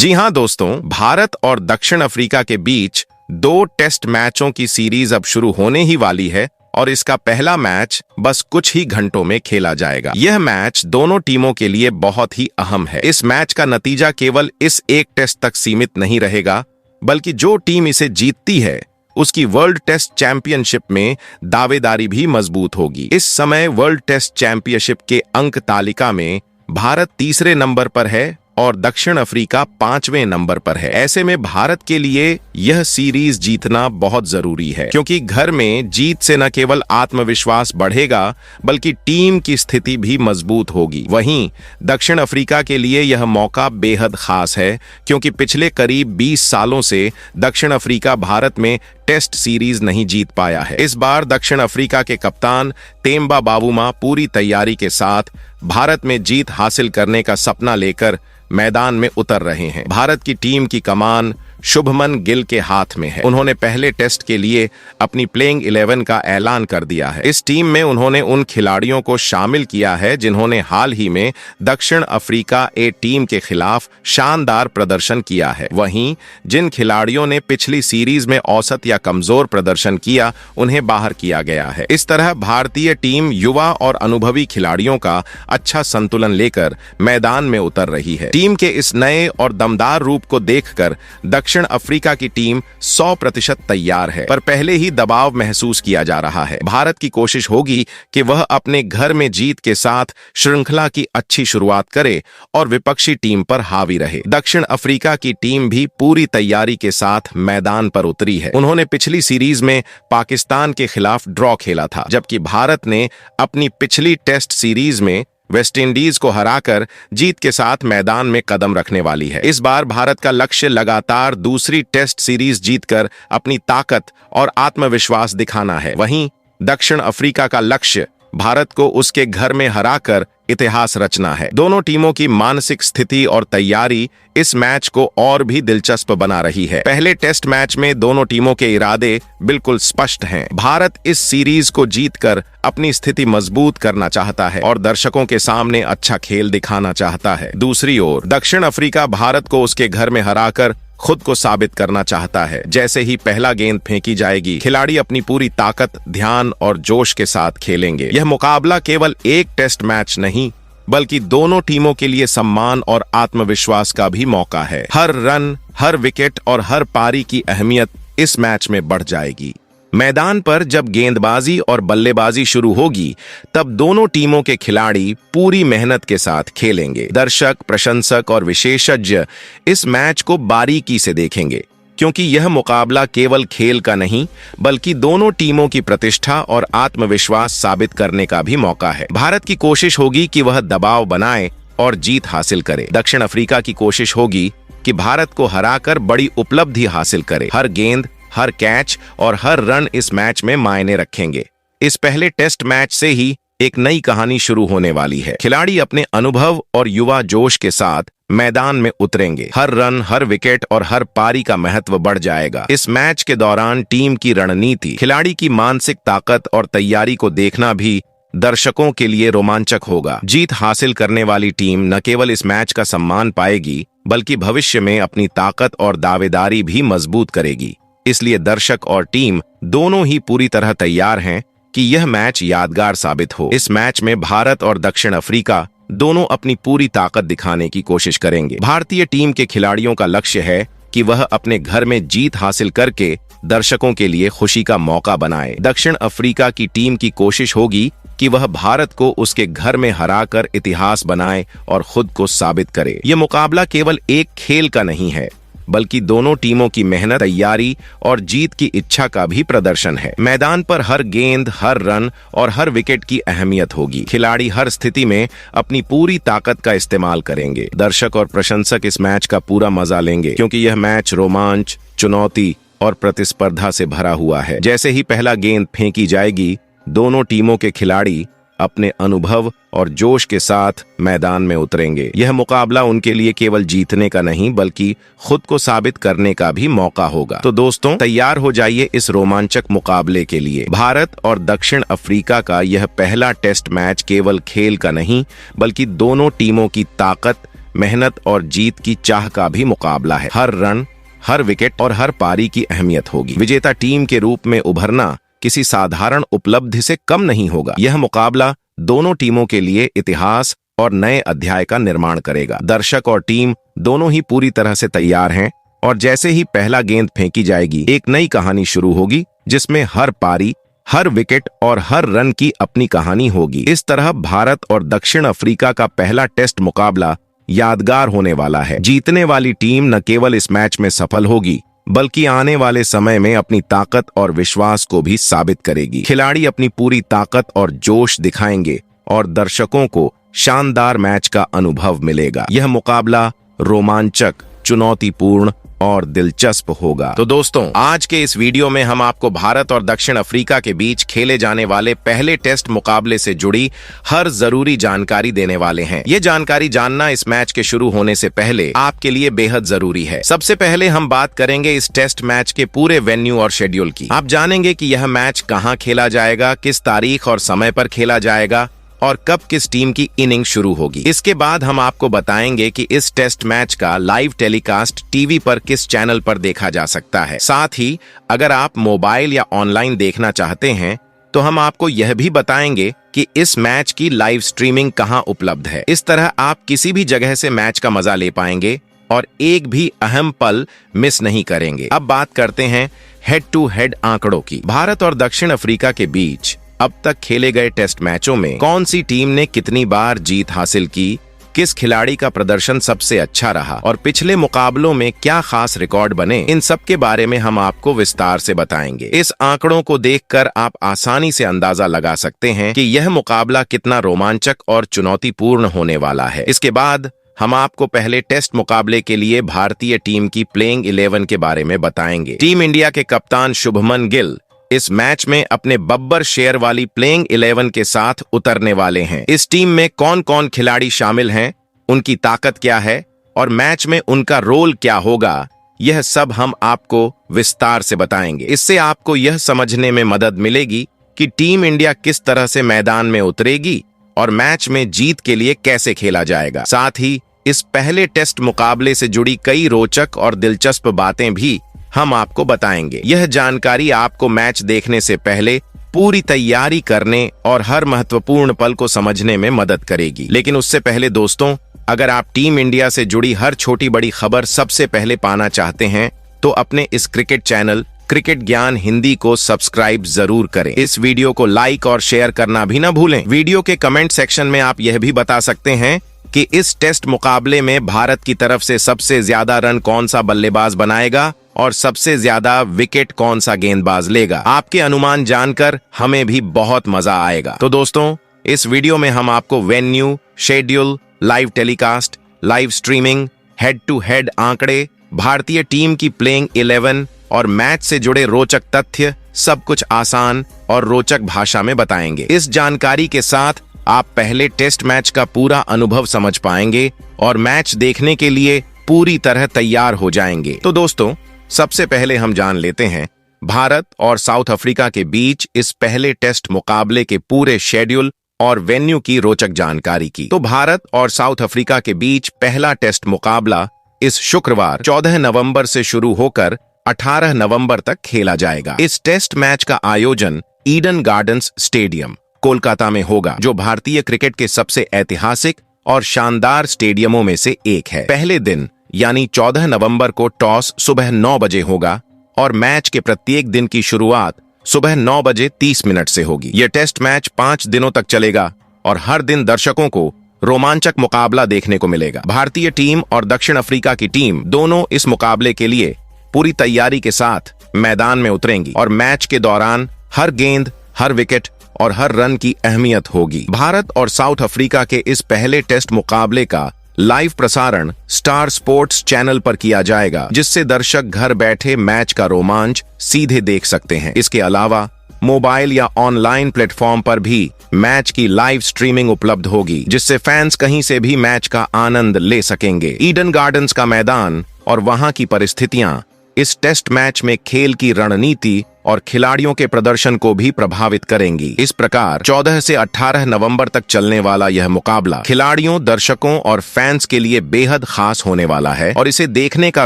जी हां दोस्तों, भारत और दक्षिण अफ्रीका के बीच 2 टेस्ट मैचों की सीरीज अब शुरू होने ही वाली है और इसका पहला मैच बस कुछ ही घंटों में खेला जाएगा। यह मैच दोनों टीमों के लिए बहुत ही अहम है। इस मैच का नतीजा केवल इस एक टेस्ट तक सीमित नहीं रहेगा, बल्कि जो टीम इसे जीतती है उसकी वर्ल्ड टेस्ट चैंपियनशिप में दावेदारी भी मजबूत होगी। इस समय वर्ल्ड टेस्ट चैंपियनशिप के अंक तालिका में भारत तीसरे नंबर पर है और दक्षिण अफ्रीका 5वें नंबर पर है। ऐसे में भारत के लिए यह सीरीज जीतना बहुत जरूरी है, क्योंकि घर में जीत से न केवल आत्मविश्वास बढ़ेगा बल्कि टीम की स्थिति भी मजबूत होगी। वहीं दक्षिण अफ्रीका के लिए यह मौका बेहद खास है, क्योंकि पिछले करीब 20 सालों से दक्षिण अफ्रीका भारत में टेस्ट सीरीज नहीं जीत पाया है। इस बार दक्षिण अफ्रीका के कप्तान तेम्बा बावूमा पूरी तैयारी के साथ भारत में जीत हासिल करने का सपना लेकर मैदान में उतर रहे हैं। भारत की टीम की कमान शुभमन गिल के हाथ में है। उन्होंने पहले टेस्ट के लिए अपनी प्लेइंग 11 का ऐलान कर दिया है। इस टीम में उन्होंने उन खिलाड़ियों को शामिल किया है जिन्होंने हाल ही में दक्षिण अफ्रीका ए टीम के खिलाफ शानदार प्रदर्शन किया है। वहीं जिन खिलाड़ियों ने पिछली सीरीज में औसत या कमजोर प्रदर्शन किया, उन्हें बाहर किया गया है। इस तरह भारतीय टीम युवा और अनुभवी खिलाड़ियों का अच्छा संतुलन लेकर मैदान में उतर रही है। टीम के इस नए और दमदार रूप को देखकर दक्षिण अफ्रीका की टीम 100% तैयार है, पर पहले ही दबाव महसूस किया जा रहा है। भारत की कोशिश होगी कि वह अपने घर में जीत के साथ श्रृंखला की अच्छी शुरुआत करे और विपक्षी टीम पर हावी रहे। दक्षिण अफ्रीका की टीम भी पूरी तैयारी के साथ मैदान पर उतरी है। उन्होंने पिछली सीरीज में पाकिस्तान के खिलाफ ड्रॉ खेला था, जबकि भारत ने अपनी पिछली टेस्ट सीरीज में वेस्टइंडीज को हराकर जीत के साथ मैदान में कदम रखने वाली है। इस बार भारत का लक्ष्य लगातार दूसरी टेस्ट सीरीज जीतकर अपनी ताकत और आत्मविश्वास दिखाना है। वहीं दक्षिण अफ्रीका का लक्ष्य भारत को उसके घर में हराकर इतिहास रचना है। दोनों टीमों की मानसिक स्थिति और तैयारी इस मैच को और भी दिलचस्प बना रही है। पहले टेस्ट मैच में दोनों टीमों के इरादे बिल्कुल स्पष्ट हैं। भारत इस सीरीज को जीतकर अपनी स्थिति मजबूत करना चाहता है और दर्शकों के सामने अच्छा खेल दिखाना चाहता है। दूसरी ओर दक्षिण अफ्रीका भारत को उसके घर में हराकर खुद को साबित करना चाहता है। जैसे ही पहला गेंद फेंकी जाएगी, खिलाड़ी अपनी पूरी ताकत, ध्यान और जोश के साथ खेलेंगे। यह मुकाबला केवल एक टेस्ट मैच नहीं, बल्कि दोनों टीमों के लिए सम्मान और आत्मविश्वास का भी मौका है। हर रन, हर विकेट और हर पारी की अहमियत इस मैच में बढ़ जाएगी। मैदान पर जब गेंदबाजी और बल्लेबाजी शुरू होगी, तब दोनों टीमों के खिलाड़ी पूरी मेहनत के साथ खेलेंगे। दर्शक, प्रशंसक और विशेषज्ञ इस मैच को बारीकी से देखेंगे, क्योंकि यह मुकाबला केवल खेल का नहीं, बल्कि दोनों टीमों की प्रतिष्ठा और आत्मविश्वास साबित करने का भी मौका है। भारत की कोशिश होगी कि वह दबाव बनाए और जीत हासिल करे। दक्षिण अफ्रीका की कोशिश होगी कि भारत को हराकर बड़ी उपलब्धि हासिल करे। हर गेंद, हर कैच और हर रन इस मैच में मायने रखेंगे। इस पहले टेस्ट मैच से ही एक नई कहानी शुरू होने वाली है। खिलाड़ी अपने अनुभव और युवा जोश के साथ मैदान में उतरेंगे। हर रन, हर विकेट और हर पारी का महत्व बढ़ जाएगा। इस मैच के दौरान टीम की रणनीति, खिलाड़ी की मानसिक ताकत और तैयारी को देखना भी दर्शकों के लिए रोमांचक होगा। जीत हासिल करने वाली टीम न केवल इस मैच का सम्मान पाएगी, बल्कि भविष्य में अपनी ताकत और दावेदारी भी मजबूत करेगी। इसलिए दर्शक और टीम दोनों ही पूरी तरह तैयार हैं कि यह मैच यादगार साबित हो। इस मैच में भारत और दक्षिण अफ्रीका दोनों अपनी पूरी ताकत दिखाने की कोशिश करेंगे। भारतीय टीम के खिलाड़ियों का लक्ष्य है कि वह अपने घर में जीत हासिल करके दर्शकों के लिए खुशी का मौका बनाए। दक्षिण अफ्रीका की टीम की कोशिश होगी कि वह भारत को उसके घर में हराकर इतिहास बनाए और खुद को साबित करे। यह मुकाबला केवल एक खेल का नहीं है, बल्कि दोनों टीमों की मेहनत, तैयारी और जीत की इच्छा का भी प्रदर्शन है। मैदान पर हर गेंद, हर रन और हर विकेट की अहमियत होगी। खिलाड़ी हर स्थिति में अपनी पूरी ताकत का इस्तेमाल करेंगे। दर्शक और प्रशंसक इस मैच का पूरा मजा लेंगे, क्योंकि यह मैच रोमांच, चुनौती और प्रतिस्पर्धा से भरा हुआ है। जैसे ही पहला गेंद फेंकी जाएगी, दोनों टीमों के खिलाड़ी अपने अनुभव और जोश के साथ मैदान में उतरेंगे। यह मुकाबला उनके लिए केवल जीतने का नहीं, बल्कि खुद को साबित करने का भी मौका होगा। तो दोस्तों, तैयार हो जाइए इस रोमांचक मुकाबले के लिए। भारत और दक्षिण अफ्रीका का यह पहला टेस्ट मैच केवल खेल का नहीं, बल्कि दोनों टीमों की ताकत, मेहनत और जीत की चाह का भी मुकाबला है। हर रन, हर विकेट और हर पारी की अहमियत होगी। विजेता टीम के रूप में उभरना किसी साधारण उपलब्धि से कम नहीं होगा। यह मुकाबला दोनों टीमों के लिए इतिहास और नए अध्याय का निर्माण करेगा। दर्शक और टीम दोनों ही पूरी तरह से तैयार हैं और जैसे ही पहला गेंद फेंकी जाएगी, एक नई कहानी शुरू होगी जिसमें हर पारी, हर विकेट और हर रन की अपनी कहानी होगी। इस तरह भारत और दक्षिण अफ्रीका का पहला टेस्ट मुकाबला यादगार होने वाला है। जीतने वाली टीम न केवल इस मैच में सफल होगी, बल्कि आने वाले समय में अपनी ताकत और विश्वास को भी साबित करेगी। खिलाड़ी अपनी पूरी ताकत और जोश दिखाएंगे और दर्शकों को शानदार मैच का अनुभव मिलेगा। यह मुकाबला रोमांचक, चुनौतीपूर्ण और दिलचस्प होगा। तो दोस्तों, आज के इस वीडियो में हम आपको भारत और दक्षिण अफ्रीका के बीच खेले जाने वाले पहले टेस्ट मुकाबले से जुड़ी हर जरूरी जानकारी देने वाले हैं। ये जानकारी जानना इस मैच के शुरू होने से पहले आपके लिए बेहद जरूरी है। सबसे पहले हम बात करेंगे इस टेस्ट मैच के पूरे वेन्यू और शेड्यूल की। आप जानेंगे कि यह मैच कहां खेला जाएगा, किस तारीख और समय पर खेला जाएगा और कब किस टीम की इनिंग शुरू होगी। इसके बाद हम आपको बताएंगे कि इस टेस्ट मैच का लाइव टेलीकास्ट टीवी पर किस चैनल पर देखा जा सकता है। साथ ही अगर आप मोबाइल या ऑनलाइन देखना चाहते हैं तो हम आपको यह भी बताएंगे कि इस मैच की लाइव स्ट्रीमिंग कहां उपलब्ध है। इस तरह आप किसी भी जगह से मैच का मजा ले पाएंगे और एक भी अहम पल मिस नहीं करेंगे। अब बात करते हैं हेड टू हेड आंकड़ों की। भारत और दक्षिण अफ्रीका के बीच अब तक खेले गए टेस्ट मैचों में कौन सी टीम ने कितनी बार जीत हासिल की, किस खिलाड़ी का प्रदर्शन सबसे अच्छा रहा और पिछले मुकाबलों में क्या खास रिकॉर्ड बने, इन सब के बारे में हम आपको विस्तार से बताएंगे। इस आंकड़ों को देखकर आप आसानी से अंदाजा लगा सकते हैं कि यह मुकाबला कितना रोमांचक और चुनौतीपूर्ण होने वाला है। इसके बाद हम आपको पहले टेस्ट मुकाबले के लिए भारतीय टीम की प्लेइंग 11 के बारे में बताएंगे। टीम इंडिया के कप्तान शुभमन गिल इस मैच में अपने बब्बर शेयर वाली प्लेइंग 11 के साथ उतरने वाले हैं। इस टीम में कौन कौन खिलाड़ी शामिल हैं, उनकी ताकत क्या है और मैच में उनका रोल क्या होगा, यह सब हम आपको विस्तार से बताएंगे। इससे आपको यह समझने में मदद मिलेगी कि टीम इंडिया किस तरह से मैदान में उतरेगी और मैच में जीत के लिए कैसे खेला जाएगा। साथ ही इस पहले टेस्ट मुकाबले से जुड़ी कई रोचक और दिलचस्प बातें भी हम आपको बताएंगे। यह जानकारी आपको मैच देखने से पहले पूरी तैयारी करने और हर महत्वपूर्ण पल को समझने में मदद करेगी। लेकिन उससे पहले दोस्तों, अगर आप टीम इंडिया से जुड़ी हर छोटी बड़ी खबर सबसे पहले पाना चाहते हैं तो अपने इस क्रिकेट चैनल क्रिकेट ज्ञान हिंदी को सब्सक्राइब जरूर करें। इस वीडियो को लाइक और शेयर करना भी न भूलें। वीडियो के कमेंट सेक्शन में आप यह भी बता सकते हैं कि इस टेस्ट मुकाबले में भारत की तरफ से सबसे ज्यादा रन कौन सा बल्लेबाज बनाएगा और सबसे ज्यादा विकेट कौन सा गेंदबाज लेगा। आपके अनुमान जानकर हमें भी बहुत मजा आएगा। तो दोस्तों, इस वीडियो में हम आपको venue, schedule, live telecast, live streaming, head to head आंकड़े, भारतीय टीम की प्लेइंग 11 और मैच से जुड़े रोचक तथ्य सब कुछ आसान और रोचक भाषा में बताएंगे। इस जानकारी के साथ आप पहले टेस्ट मैच का पूरा अनुभव समझ पाएंगे और मैच देखने के लिए पूरी तरह तैयार हो जाएंगे। तो दोस्तों, सबसे पहले हम जान लेते हैं भारत और साउथ अफ्रीका के बीच इस पहले टेस्ट मुकाबले के पूरे शेड्यूल और वेन्यू की रोचक जानकारी की। तो भारत और साउथ अफ्रीका के बीच पहला टेस्ट मुकाबला इस शुक्रवार 14 नवंबर से शुरू होकर 18 नवंबर तक खेला जाएगा। इस टेस्ट मैच का आयोजन ईडन गार्डन्स स्टेडियम कोलकाता में होगा, जो भारतीय क्रिकेट के सबसे ऐतिहासिक और शानदार स्टेडियमों में से एक है। पहले दिन यानी 14 नवंबर को टॉस सुबह 9 बजे होगा और मैच के प्रत्येक दिन की शुरुआत सुबह 9 बजे 30 मिनट से होगी। यह टेस्ट मैच 5 दिनों तक चलेगा और हर दिन दर्शकों को रोमांचक मुकाबला देखने को मिलेगा। भारतीय टीम और दक्षिण अफ्रीका की टीम दोनों इस मुकाबले के लिए पूरी तैयारी के साथ मैदान में उतरेंगी और मैच के दौरान हर गेंद, हर विकेट और हर रन की अहमियत होगी। भारत और साउथ अफ्रीका के इस पहले टेस्ट मुकाबले का लाइव प्रसारण स्टार स्पोर्ट्स चैनल पर किया जाएगा, जिससे दर्शक घर बैठे मैच का रोमांच सीधे देख सकते हैं। इसके अलावा मोबाइल या ऑनलाइन प्लेटफॉर्म पर भी मैच की लाइव स्ट्रीमिंग उपलब्ध होगी, जिससे फैंस कहीं से भी मैच का आनंद ले सकेंगे। ईडन गार्डन्स का मैदान और वहां की परिस्थितियां इस टेस्ट मैच में खेल की रणनीति और खिलाड़ियों के प्रदर्शन को भी प्रभावित करेंगी। इस प्रकार 14 से 18 नवंबर तक चलने वाला यह मुकाबला खिलाड़ियों, दर्शकों और फैंस के लिए बेहद खास होने वाला है और इसे देखने का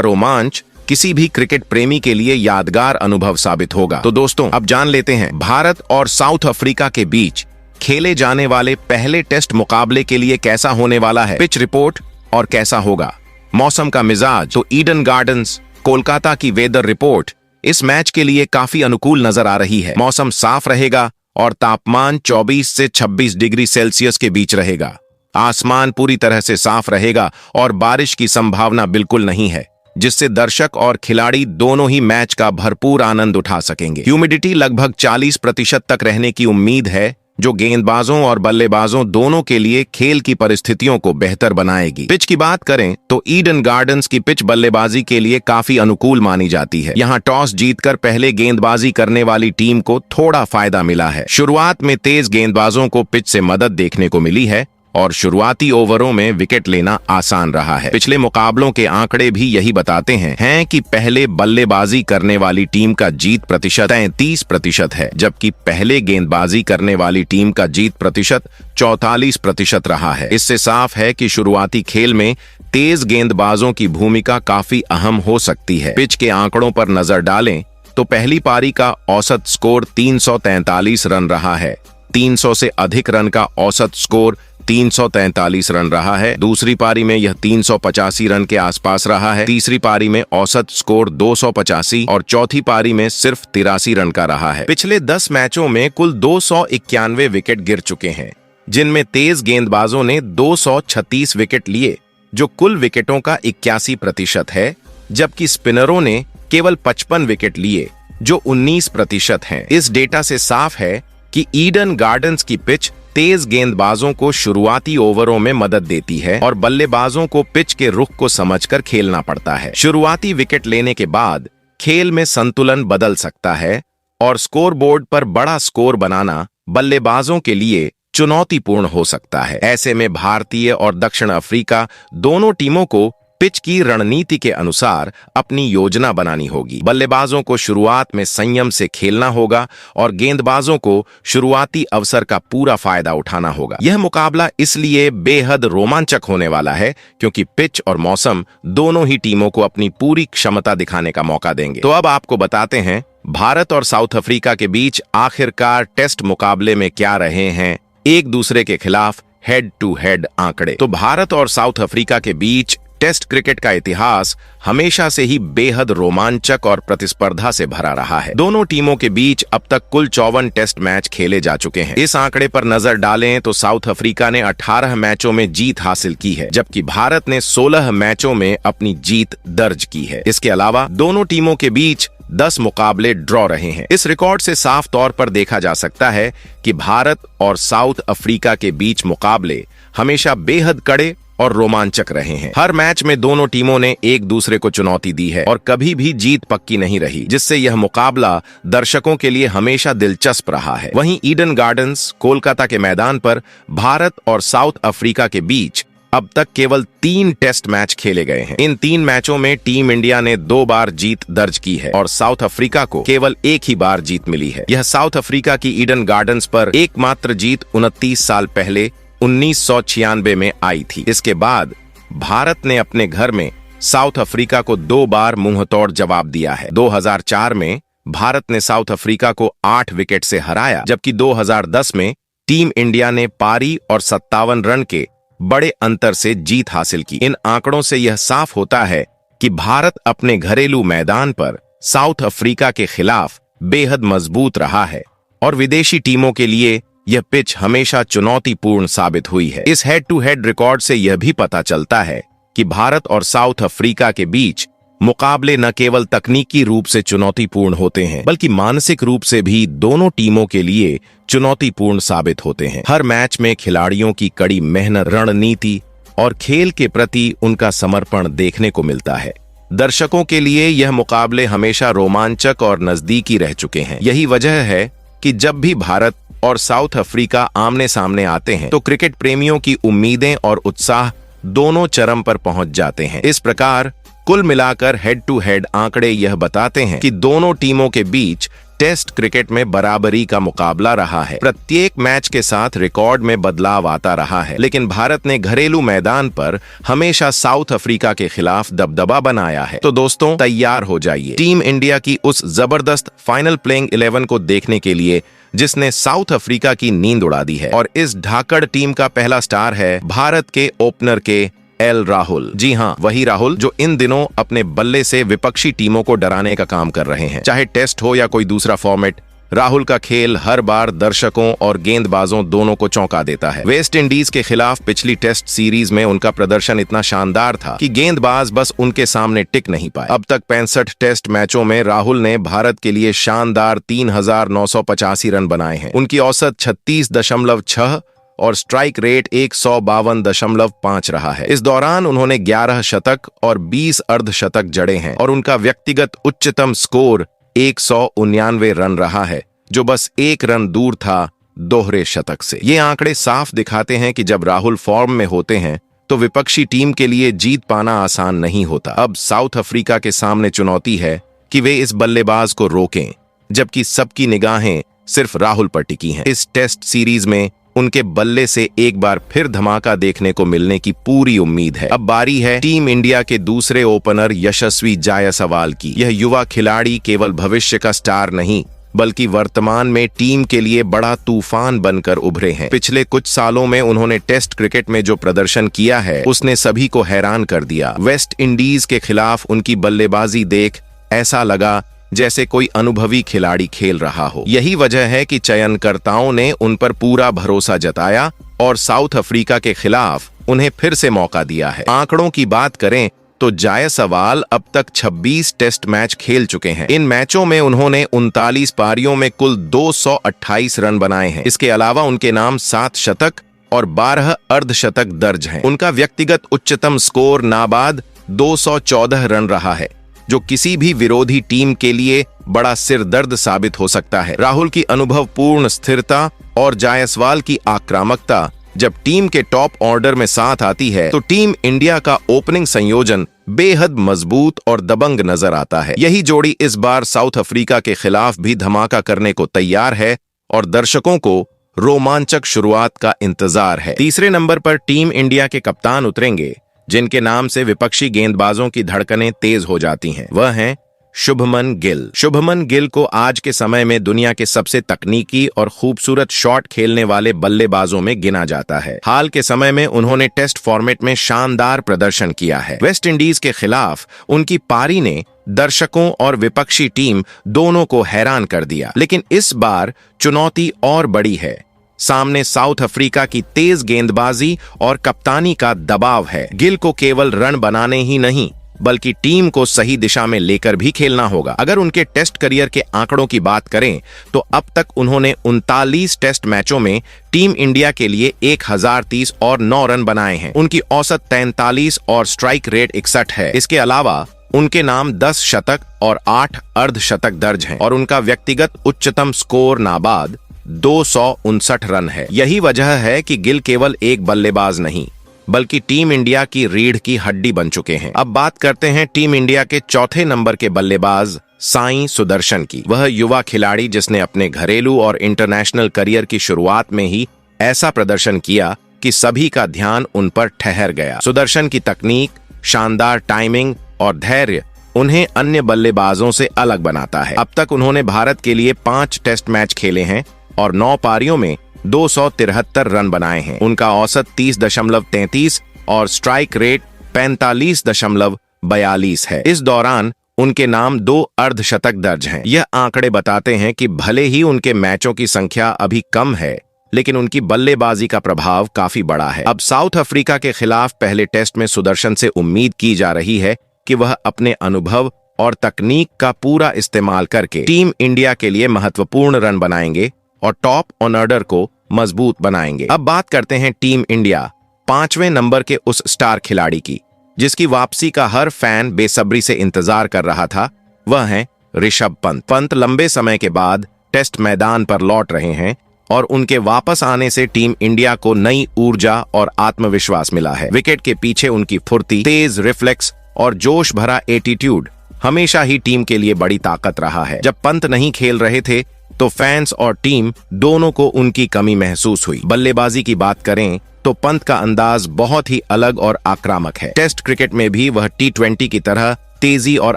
रोमांच किसी भी क्रिकेट प्रेमी के लिए यादगार अनुभव साबित होगा। तो दोस्तों, अब जान लेते हैं भारत और साउथ अफ्रीका के बीच खेले जाने वाले पहले टेस्ट मुकाबले के लिए कैसा होने वाला है पिच रिपोर्ट और कैसा होगा मौसम का मिजाज। तो ईडन गार्डन्स, कोलकाता की वेदर रिपोर्ट इस मैच के लिए काफी अनुकूल नजर आ रही है। मौसम साफ रहेगा और तापमान 24 से 26 डिग्री सेल्सियस के बीच रहेगा। आसमान पूरी तरह से साफ रहेगा और बारिश की संभावना बिल्कुल नहीं है, जिससे दर्शक और खिलाड़ी दोनों ही मैच का भरपूर आनंद उठा सकेंगे। ह्यूमिडिटी लगभग 40% तक रहने की उम्मीद है, जो गेंदबाजों और बल्लेबाजों दोनों के लिए खेल की परिस्थितियों को बेहतर बनाएगी। पिच की बात करें तो ईडन गार्डन्स की पिच बल्लेबाजी के लिए काफी अनुकूल मानी जाती है। यहाँ टॉस जीतकर पहले गेंदबाजी करने वाली टीम को थोड़ा फायदा मिला है। शुरुआत में तेज गेंदबाजों को पिच से मदद देखने को मिली है और शुरुआती ओवरों में विकेट लेना आसान रहा है। पिछले मुकाबलों के आंकड़े भी यही बताते हैं कि पहले बल्लेबाजी करने वाली टीम का जीत प्रतिशत 33% है, जबकि पहले गेंदबाजी करने वाली टीम का जीत प्रतिशत 44% रहा है। इससे साफ है कि शुरुआती खेल में तेज गेंदबाजों की भूमिका काफी अहम हो सकती है। पिच के आंकड़ों पर नजर डालें तो पहली पारी का औसत स्कोर 343 रन रहा है। 300 से अधिक रन का औसत स्कोर 343 रन रहा है। दूसरी पारी में यह 385 रन के आसपास रहा है। तीसरी पारी में औसत स्कोर 285 और चौथी पारी में सिर्फ 83 रन का रहा है। पिछले 10 मैचों में कुल 291 विकेट गिर चुके हैं, जिनमें तेज गेंदबाजों ने 236 विकेट लिए, जो कुल विकेटों का 81% है, जबकि स्पिनरों ने केवल 55 विकेट लिए, जो 19% है। इस डेटा से साफ है कि ईडन गार्डन्स की पिच तेज गेंदबाजों को शुरुआती ओवरों में मदद देती है और बल्लेबाजों को पिच के रुख को समझकर खेलना पड़ता है। शुरुआती विकेट लेने के बाद खेल में संतुलन बदल सकता है और स्कोरबोर्ड पर बड़ा स्कोर बनाना बल्लेबाजों के लिए चुनौतीपूर्ण हो सकता है। ऐसे में भारतीय और दक्षिण अफ्रीका दोनों टीमों को पिच की रणनीति के अनुसार अपनी योजना बनानी होगी। बल्लेबाजों को शुरुआत में संयम से खेलना होगा और गेंदबाजों को शुरुआती अवसर का पूरा फायदा उठाना होगा। यह मुकाबला इसलिए बेहद रोमांचक होने वाला है क्योंकि पिच और मौसम दोनों ही टीमों को अपनी पूरी क्षमता दिखाने का मौका देंगे। तो अब आपको बताते हैं भारत और साउथ अफ्रीका के बीच आखिरकार टेस्ट मुकाबले में क्या रहे हैं एक दूसरे के खिलाफ हेड टू हेड आंकड़े। तो भारत और साउथ अफ्रीका के बीच टेस्ट क्रिकेट का इतिहास हमेशा से ही बेहद रोमांचक और प्रतिस्पर्धा से भरा रहा है। दोनों टीमों के बीच अब तक कुल 54 टेस्ट मैच खेले जा चुके हैं। इस आंकड़े पर नजर डालें तो साउथ अफ्रीका ने 18 मैचों में जीत हासिल की है, जबकि भारत ने 16 मैचों में अपनी जीत दर्ज की है। इसके अलावा दोनों टीमों के बीच 10 मुकाबले ड्रॉ रहे हैं। इस रिकॉर्ड से साफ तौर पर देखा जा सकता है कि भारत और साउथ अफ्रीका के बीच मुकाबले हमेशा बेहद कड़े और रोमांचक रहे हैं। हर मैच में दोनों टीमों ने एक दूसरे को चुनौती दी है और कभी भी जीत पक्की नहीं रही, जिससे यह मुकाबला दर्शकों के लिए हमेशा दिलचस्प रहा है। वहीं ईडन गार्डन्स, कोलकाता के मैदान पर भारत और साउथ अफ्रीका के बीच अब तक केवल 3 टेस्ट मैच खेले गए हैं। इन 3 मैचों में टीम इंडिया ने 2 बार जीत दर्ज की है और साउथ अफ्रीका को केवल 1 ही बार जीत मिली है। यह साउथ अफ्रीका की ईडन गार्डन्स पर एकमात्र जीत 29 साल पहले 1996 में आई थी। इसके बाद भारत ने अपने घर में साउथ अफ्रीका को 2 बार मुंहतोड़ जवाब दिया है। 2004 में भारत ने साउथ अफ्रीका को 8 विकेट से हराया, जबकि 2010 में टीम इंडिया ने पारी और 57 रन के बड़े अंतर से जीत हासिल की। इन आंकड़ों से यह साफ होता है कि भारत अपने घरेलू मैदान पर साउथ अफ्रीका के खिलाफ बेहद मजबूत रहा है और विदेशी टीमों के लिए यह पिच हमेशा चुनौतीपूर्ण साबित हुई है। इस हेड टू हेड रिकॉर्ड से यह भी पता चलता है कि भारत और साउथ अफ्रीका के बीच मुकाबले न केवल तकनीकी रूप से चुनौतीपूर्ण होते हैं, बल्कि मानसिक रूप से भी दोनों टीमों के लिए चुनौतीपूर्ण साबित होते हैं। हर मैच में खिलाड़ियों की कड़ी मेहनत, रणनीति और खेल के प्रति उनका समर्पण देखने को मिलता है। दर्शकों के लिए यह मुकाबले हमेशा रोमांचक और नजदीकी रह चुके हैं। यही वजह है कि जब भी भारत और साउथ अफ्रीका आमने सामने आते हैं तो क्रिकेट प्रेमियों की उम्मीदें और उत्साह दोनों चरम पर पहुंच जाते हैं। इस प्रकार कुल मिलाकर हेड टू हेड आंकड़े यह बताते हैं कि दोनों टीमों के बीच टेस्ट क्रिकेट में बराबरी का मुकाबला रहा है। प्रत्येक मैच के साथ रिकॉर्ड में बदलाव आता रहा है, लेकिन भारत ने घरेलू मैदान पर हमेशा साउथ अफ्रीका के खिलाफ दबदबा बनाया है। तो दोस्तों, तैयार हो जाइए टीम इंडिया की उस जबरदस्त फाइनल प्लेइंग 11 को देखने के लिए जिसने साउथ अफ्रीका की नींद उड़ा दी है। और इस ढाकड़ टीम का पहला स्टार है भारत के ओपनर के एल राहुल। जी हाँ, वही राहुल जो इन दिनों अपने बल्ले से विपक्षी टीमों को डराने का काम कर रहे हैं। चाहे टेस्ट हो या कोई दूसरा फॉर्मेट, राहुल का खेल हर बार दर्शकों और गेंदबाजों दोनों को चौंका देता है। वेस्ट इंडीज के खिलाफ पिछली टेस्ट सीरीज में उनका प्रदर्शन इतना शानदार था कि गेंदबाज बस उनके सामने टिक नहीं पाए। अब तक 65 टेस्ट मैचों में राहुल ने भारत के लिए शानदार 3,985 रन बनाए हैं। उनकी औसत 36.6 और स्ट्राइक रेट 152.5 रहा है। इस दौरान उन्होंने 11 शतक और 20 अर्धशतक जड़े हैं और उनका व्यक्तिगत उच्चतम स्कोर 199 रन रहा है, जो बस 1 रन दूर था दोहरे शतक से। ये आंकड़े साफ दिखाते हैं कि जब राहुल फॉर्म में होते हैं तो विपक्षी टीम के लिए जीत पाना आसान नहीं होता। अब साउथ अफ्रीका के सामने चुनौती है कि वे इस बल्लेबाज को रोकें, जबकि सबकी निगाहें सिर्फ राहुल पर टिकी हैं। इस टेस्ट सीरीज में उनके बल्ले से एक बार फिर धमाका देखने को मिलने की पूरी उम्मीद है। अब बारी है टीम इंडिया के दूसरे ओपनर यशस्वी जायसवाल की। यह युवा खिलाड़ी केवल भविष्य का स्टार नहीं, बल्कि वर्तमान में टीम के लिए बड़ा तूफान बनकर उभरे हैं। पिछले कुछ सालों में उन्होंने टेस्ट क्रिकेट में जो प्रदर्शन किया है उसने सभी को हैरान कर दिया। वेस्ट इंडीज के खिलाफ उनकी बल्लेबाजी देख ऐसा लगा जैसे कोई अनुभवी खिलाड़ी खेल रहा हो। यही वजह है कि चयनकर्ताओं ने उन पर पूरा भरोसा जताया और साउथ अफ्रीका के खिलाफ उन्हें फिर से मौका दिया है। आंकड़ों की बात करें तो जायसवाल अब तक 26 टेस्ट मैच खेल चुके हैं। इन मैचों में उन्होंने 39 पारियों में कुल 228 रन बनाए हैं। इसके अलावा उनके नाम 7 शतक और 12 अर्धशतक दर्ज हैं। उनका व्यक्तिगत उच्चतम स्कोर नाबाद 214 रन रहा है, जो किसी भी विरोधी टीम के लिए बड़ा सिरदर्द साबित हो सकता है। राहुल की अनुभवपूर्ण स्थिरता और जायसवाल की आक्रामकता जब टीम के टॉप ऑर्डर में साथ आती है तो टीम इंडिया का ओपनिंग संयोजन बेहद मजबूत और दबंग नजर आता है। यही जोड़ी इस बार साउथ अफ्रीका के खिलाफ भी धमाका करने को तैयार है और दर्शकों को रोमांचक शुरुआत का इंतजार है। तीसरे नंबर पर टीम इंडिया के कप्तान उतरेंगे, जिनके नाम से विपक्षी गेंदबाजों की धड़कनें तेज हो जाती हैं। वह हैं शुभमन गिल। शुभमन गिल को आज के समय में दुनिया के सबसे तकनीकी और खूबसूरत शॉट खेलने वाले बल्लेबाजों में गिना जाता है। हाल के समय में उन्होंने टेस्ट फॉर्मेट में शानदार प्रदर्शन किया है। वेस्ट इंडीज के खिलाफ उनकी पारी ने दर्शकों और विपक्षी टीम दोनों को हैरान कर दिया। लेकिन इस बार चुनौती और बड़ी है। सामने साउथ अफ्रीका की तेज गेंदबाजी और कप्तानी का दबाव है। गिल को केवल रन बनाने ही नहीं, बल्कि टीम को सही दिशा में लेकर भी खेलना होगा। अगर उनके टेस्ट करियर के आंकड़ों की बात करें तो अब तक उन्होंने 39 टेस्ट मैचों में टीम इंडिया के लिए 1030 और 9 रन बनाए हैं। उनकी औसत 43 और स्ट्राइक रेट 61 है। इसके अलावा उनके नाम 10 शतक और 8 अर्धशतक दर्ज हैं और उनका व्यक्तिगत उच्चतम स्कोर नाबाद 259 रन है। यही वजह है कि गिल केवल एक बल्लेबाज नहीं, बल्कि टीम इंडिया की रीढ़ की हड्डी बन चुके हैं। अब बात करते हैं टीम इंडिया के चौथे नंबर के बल्लेबाज साई सुदर्शन की। वह युवा खिलाड़ी जिसने अपने घरेलू और इंटरनेशनल करियर की शुरुआत में ही ऐसा प्रदर्शन किया कि सभी का ध्यान उन पर ठहर गया। सुदर्शन की तकनीक, शानदार टाइमिंग और धैर्य उन्हें अन्य बल्लेबाजों से अलग बनाता है। अब तक उन्होंने भारत के लिए 5 टेस्ट मैच खेले हैं और 9 पारियों में 273 रन बनाए हैं। उनका औसत 30.33 और स्ट्राइक रेट 45.42 है। इस दौरान उनके नाम 2 अर्धशतक दर्ज हैं। यह आंकड़े बताते हैं कि भले ही उनके मैचों की संख्या अभी कम है, लेकिन उनकी बल्लेबाजी का प्रभाव काफी बड़ा है। अब साउथ अफ्रीका के खिलाफ पहले टेस्ट में सुदर्शन से उम्मीद की जा रही है कि वह अपने अनुभव और तकनीक का पूरा इस्तेमाल करके टीम इंडिया के लिए महत्वपूर्ण रन बनाएंगे और टॉप ऑर्डर को मजबूत बनाएंगे। अब बात करते हैं टीम इंडिया 5वें नंबर के उस स्टार खिलाड़ी की, जिसकी वापसी का हर फैन बेसब्री से इंतजार कर रहा था। वह है ऋषभ पंत। पंत लंबे समय के बाद टेस्ट मैदान पर लौट रहे हैं और उनके वापस आने से टीम इंडिया को नई ऊर्जा और आत्मविश्वास मिला है। विकेट के पीछे उनकी फुर्ती, तेज रिफ्लेक्स और जोश भरा एटीट्यूड हमेशा ही टीम के लिए बड़ी ताकत रहा है। जब पंत नहीं खेल रहे थे तो फैंस और टीम दोनों को उनकी कमी महसूस हुई। बल्लेबाजी की बात करें तो पंत का अंदाज बहुत ही अलग और आक्रामक है। टेस्ट क्रिकेट में भी वह T20 की तरह तेजी और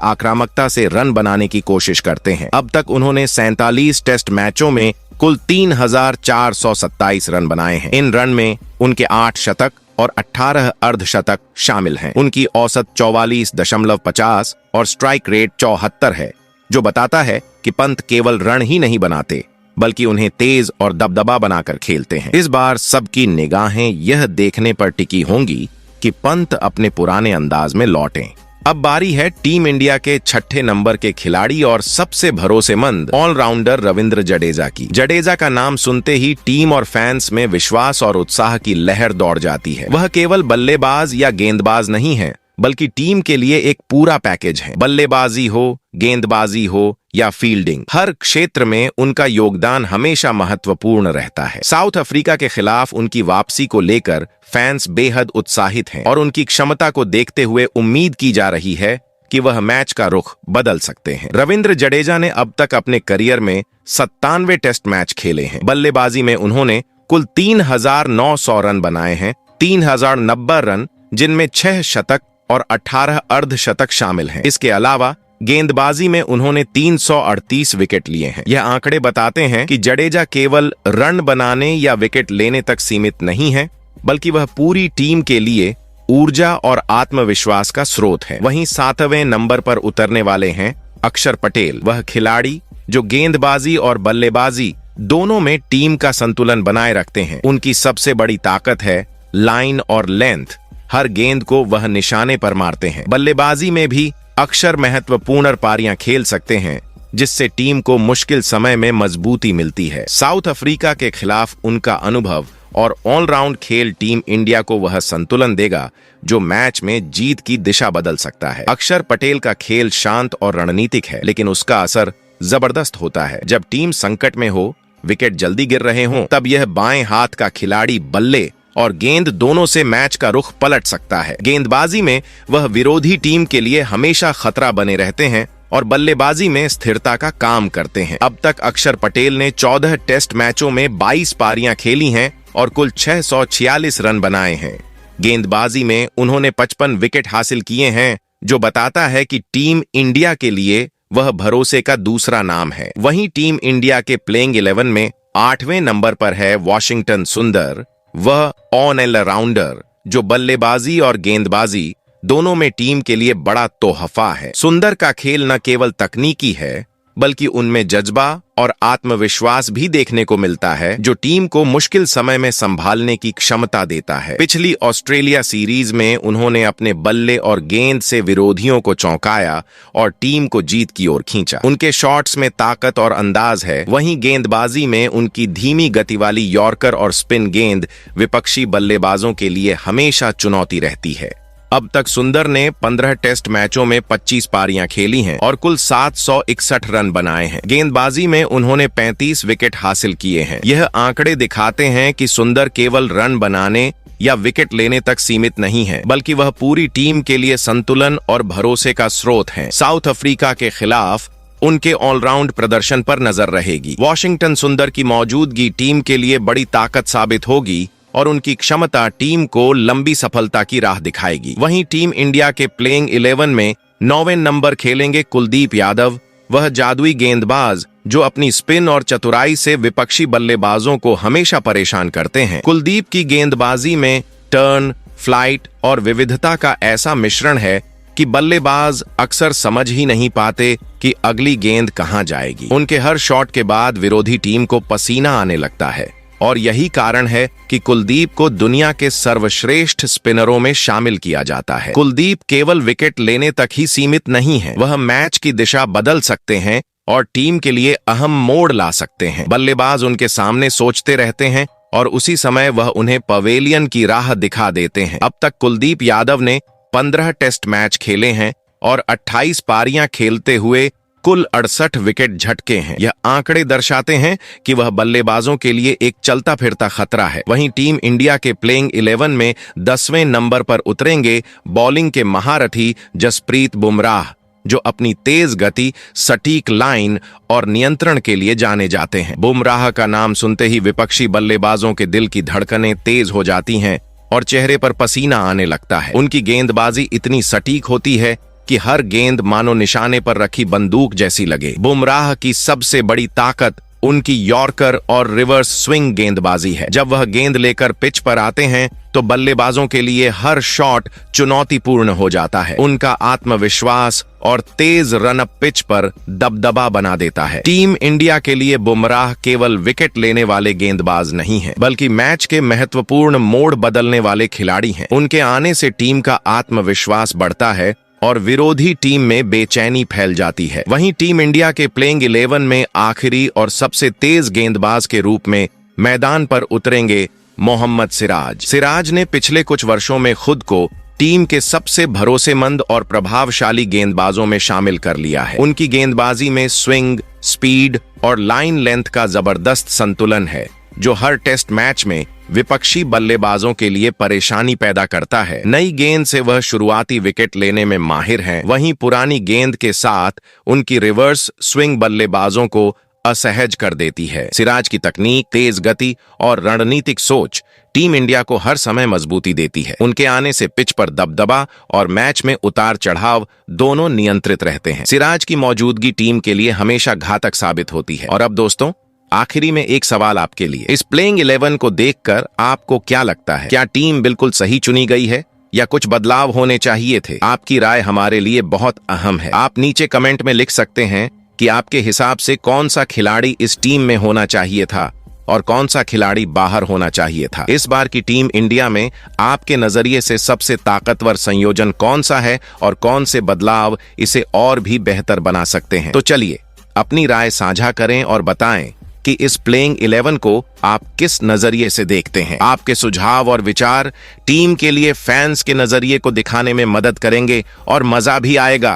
आक्रामकता से रन बनाने की कोशिश करते हैं। अब तक उन्होंने 47 टेस्ट मैचों में कुल 3,427 रन बनाए हैं। इन रन में उनके 8 शतक और 18 अर्धशतक शामिल हैं। उनकी औसत 44.50 और स्ट्राइक रेट 74 है, जो बताता है कि पंत केवल रन ही नहीं बनाते बल्कि उन्हें तेज और दबदबा बनाकर खेलते हैं। इस बार सबकी निगाहें यह देखने पर टिकी होंगी कि पंत अपने पुराने अंदाज में लौटें। अब बारी है टीम इंडिया के 6ठे नंबर के खिलाड़ी और सबसे भरोसेमंद ऑलराउंडर रविंद्र जडेजा की। जडेजा का नाम सुनते ही टीम और फैंस में विश्वास और उत्साह की लहर दौड़ जाती है। वह केवल बल्लेबाज या गेंदबाज नहीं है बल्कि टीम के लिए एक पूरा पैकेज है। बल्लेबाजी हो, गेंदबाजी हो या फील्डिंग, हर क्षेत्र में उनका योगदान हमेशा महत्वपूर्ण रहता है। साउथ अफ्रीका के खिलाफ उनकी वापसी को लेकर फैंस बेहद उत्साहित हैं और उनकी क्षमता को देखते हुए उम्मीद की जा रही है कि वह मैच का रुख बदल सकते हैं। रविंद्र जडेजा ने अब तक अपने करियर में 97 टेस्ट मैच खेले हैं। बल्लेबाजी में उन्होंने कुल 3,900 रन बनाए हैं, 3,090 रन जिनमें 6 शतक और 18 अर्धशतक शामिल हैं। इसके अलावा गेंदबाजी में उन्होंने 338 विकेट लिए हैं। यह आंकड़े बताते हैं कि जडेजा केवल रन बनाने या विकेट लेने तक सीमित नहीं है बल्कि वह पूरी टीम के लिए ऊर्जा और आत्मविश्वास का स्रोत है। वहीं 7वें नंबर पर उतरने वाले हैं अक्षर पटेल। वह खिलाड़ी जो गेंदबाजी और बल्लेबाजी दोनों में टीम का संतुलन बनाए रखते हैं। उनकी सबसे बड़ी ताकत है लाइन और लेंथ। हर गेंद को वह निशाने पर मारते हैं। बल्लेबाजी में भी अक्षर महत्वपूर्ण पारियां खेल सकते हैं जिससे टीम को मुश्किल समय में मजबूती मिलती है। साउथ अफ्रीका के खिलाफ उनका अनुभव और ऑलराउंड खेल टीम इंडिया को वह संतुलन देगा जो मैच में जीत की दिशा बदल सकता है। अक्षर पटेल का खेल शांत और रणनीतिक है लेकिन उसका असर जबरदस्त होता है। जब टीम संकट में हो, विकेट जल्दी गिर रहे हों, तब यह बाएं हाथ का खिलाड़ी बल्ले और गेंद दोनों से मैच का रुख पलट सकता है। गेंदबाजी में वह विरोधी टीम के लिए हमेशा खतरा बने रहते हैं और बल्लेबाजी में स्थिरता का काम करते हैं। अब तक अक्षर पटेल ने 14 टेस्ट मैचों में 22 पारियां खेली हैं और कुल 646 रन बनाए हैं। गेंदबाजी में उन्होंने 55 विकेट हासिल किए हैं, जो बताता है कि टीम इंडिया के लिए वह भरोसे का दूसरा नाम है। वहीं टीम इंडिया के प्लेइंग 11 में 8वें नंबर पर है वाशिंगटन सुंदर। वह ऑलराउंडर जो बल्लेबाजी और गेंदबाजी दोनों में टीम के लिए बड़ा तोहफा है। सुंदर का खेल न केवल तकनीकी है बल्कि उनमें जज्बा और आत्मविश्वास भी देखने को मिलता है जो टीम को मुश्किल समय में संभालने की क्षमता देता है। पिछली ऑस्ट्रेलिया सीरीज में उन्होंने अपने बल्ले और गेंद से विरोधियों को चौंकाया और टीम को जीत की ओर खींचा। उनके शॉट्स में ताकत और अंदाज है। वहीं गेंदबाजी में उनकी धीमी गति वाली यॉर्कर और स्पिन गेंद विपक्षी बल्लेबाजों के लिए हमेशा चुनौती रहती है। अब तक सुंदर ने 15 टेस्ट मैचों में 25 पारियां खेली हैं और कुल 761 रन बनाए हैं। गेंदबाजी में उन्होंने 35 विकेट हासिल किए हैं। यह आंकड़े दिखाते हैं कि सुंदर केवल रन बनाने या विकेट लेने तक सीमित नहीं है बल्कि वह पूरी टीम के लिए संतुलन और भरोसे का स्रोत हैं। साउथ अफ्रीका के खिलाफ उनके ऑलराउंड प्रदर्शन पर नजर रहेगी। वॉशिंगटन सुंदर की मौजूदगी टीम के लिए बड़ी ताकत साबित होगी और उनकी क्षमता टीम को लंबी सफलता की राह दिखाएगी। वहीं टीम इंडिया के प्लेइंग 11 में 9वें नंबर खेलेंगे कुलदीप यादव। वह जादुई गेंदबाज जो अपनी स्पिन और चतुराई से विपक्षी बल्लेबाजों को हमेशा परेशान करते हैं। कुलदीप की गेंदबाजी में टर्न, फ्लाइट और विविधता का ऐसा मिश्रण है कि बल्लेबाज अक्सर समझ ही नहीं पाते कि अगली गेंद कहां जाएगी। उनके हर शॉट के बाद विरोधी टीम को पसीना आने लगता है और यही कारण है कि कुलदीप को दुनिया के सर्वश्रेष्ठ स्पिनरों में शामिल किया जाता है। कुलदीप केवल विकेट लेने तक ही सीमित नहीं है, वह मैच की दिशा बदल सकते हैं और टीम के लिए अहम मोड़ ला सकते हैं। बल्लेबाज उनके सामने सोचते रहते हैं और उसी समय वह उन्हें पवेलियन की राह दिखा देते हैं। अब तक कुलदीप यादव ने 15 टेस्ट मैच खेले हैं और 28 पारियां खेलते हुए कुल 68 विकेट झटके हैं। यह आंकड़े दर्शाते हैं कि वह बल्लेबाजों के लिए एक चलता फिरता खतरा है। वहीं टीम इंडिया के प्लेइंग 11 में 10वें नंबर पर उतरेंगे बॉलिंग के महारथी जसप्रीत बुमराह, जो अपनी तेज गति, सटीक लाइन और नियंत्रण के लिए जाने जाते हैं। बुमराह का नाम सुनते ही विपक्षी बल्लेबाजों के दिल की धड़कनें तेज हो जाती हैं और चेहरे पर पसीना आने लगता है। उनकी गेंदबाजी इतनी सटीक होती है कि हर गेंद मानो निशाने पर रखी बंदूक जैसी लगे। बुमराह की सबसे बड़ी ताकत उनकी यॉर्कर और रिवर्स स्विंग गेंदबाजी है। जब वह गेंद लेकर पिच पर आते हैं तो बल्लेबाजों के लिए हर शॉट चुनौतीपूर्ण हो जाता है। उनका आत्मविश्वास और तेज रनअप पिच पर दबदबा बना देता है। टीम इंडिया के लिए बुमराह केवल विकेट लेने वाले गेंदबाज नहीं हैं, बल्कि मैच के महत्वपूर्ण मोड़ बदलने वाले खिलाड़ी हैं। उनके आने से टीम का आत्मविश्वास बढ़ता है और विरोधी टीम में बेचैनी फैल जाती है। वहीं टीम इंडिया के प्लेइंग 11 में आखिरी और सबसे तेज गेंदबाज के रूप में मैदान पर उतरेंगे मोहम्मद सिराज। सिराज ने पिछले कुछ वर्षों में खुद को टीम के सबसे भरोसेमंद और प्रभावशाली गेंदबाजों में शामिल कर लिया है। उनकी गेंदबाजी में स्विंग, स्पीड और लाइन लेंथ का जबरदस्त संतुलन है, जो हर टेस्ट मैच में विपक्षी बल्लेबाजों के लिए परेशानी पैदा करता है। नई गेंद से वह शुरुआती विकेट लेने में माहिर हैं, वहीं पुरानी गेंद के साथ उनकी रिवर्स स्विंग बल्लेबाजों को असहज कर देती है। सिराज की तकनीक, तेज गति और रणनीतिक सोच टीम इंडिया को हर समय मजबूती देती है। उनके आने से पिच पर दबदबा और मैच में उतार चढ़ाव दोनों नियंत्रित रहते हैं। सिराज की मौजूदगी टीम के लिए हमेशा घातक साबित होती है। और अब दोस्तों, आखिरी में एक सवाल आपके लिए। इस प्लेइंग 11 को देखकर आपको क्या लगता है? क्या टीम बिल्कुल सही चुनी गई है या कुछ बदलाव होने चाहिए थे? आपकी राय हमारे लिए बहुत अहम है। आप नीचे कमेंट में लिख सकते हैं कि आपके हिसाब से कौन सा खिलाड़ी इस टीम में होना चाहिए था और कौन सा खिलाड़ी बाहर होना चाहिए था। इस बार की टीम इंडिया में आपके नजरिए से सबसे ताकतवर संयोजन कौन सा है और कौन से बदलाव इसे और भी बेहतर बना सकते हैं? तो चलिए अपनी राय साझा करें और बताएं कि इस प्लेइंग 11 को आप किस नजरिए से देखते हैं। आपके सुझाव और विचार टीम के लिए फैंस के नजरिए को दिखाने में मदद करेंगे और मजा भी आएगा।